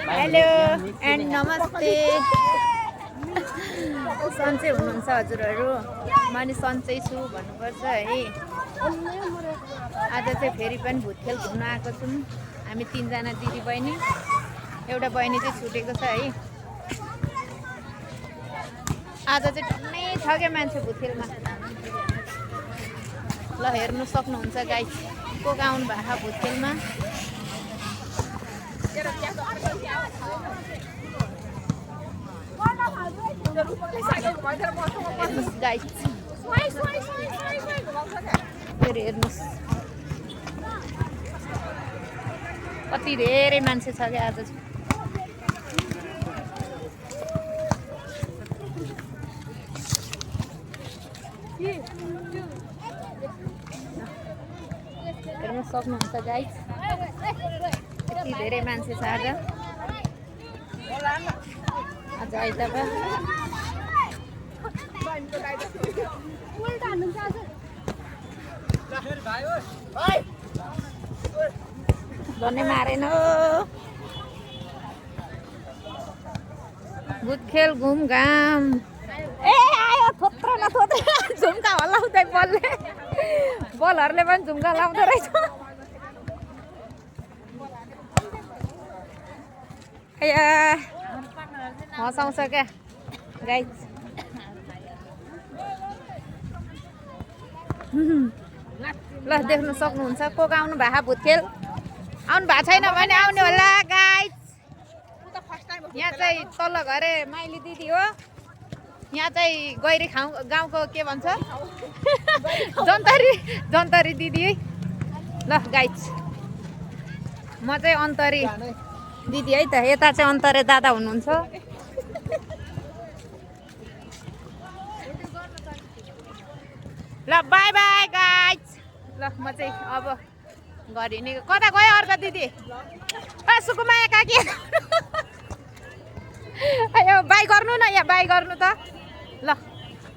Hello and नमस्ते। सन्चै हुनुहुन्छ हजुरहरू? म नि सन्चै छु भन्नुपर्छ है। आज चाहिँ फेरि पनि भुतखेल घुम्न आएको छौँ हामी तीनजना दिदी बहिनी। एउटा बहिनी चाहिँ छुटेको छ है। आज चाहिँ टन्नै छ क्या मान्छे भुतखेलमा। ल हेर्नु सक्नुहुन्छ गाइस, को आउनु भएको छ भुतखेलमा। फेरि हेर्नुहोस् कति धेरै मान्छे छ क्या आज चाहिँ। हेर्नु सक्नुहुन्छ गाइस, यति धेरै मान्छे छ आज। आज आइतबार भन्ने मारेन। भुतखेल घुमघाम ए आयो थोत्रो न थोत्रो झुम्का हल्लाउँदै बलले, बलहरूले पनि झुम्का लाउँदो रहेछ। हँसाउँछ क्या गाइस। ल देख्नु सक्नुहुन्छ को आउनु भएको भुतखेल। आउनु भएको छैन भने आउने होला गाइस। यहाँ चाहिँ तल्लो घरे माइली दिदी हो। यहाँ चाहिँ गैरी गाउँको के भन्छ जन्तरी दिदी है। ल गाइस म चाहिँ अन्तरी दिदी है त। यता चाहिँ अन्तरे दादा हुनुहुन्छ। ल बाई बाई गाइस। ल म चाहिँ अब घर हिँड्ने। कता गयो अर्को दिदी? सुकुमाया काकी अयो बाई गर्नु न, यहाँ बाई गर्नु त। ल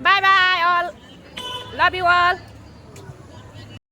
bye bye all, love you all.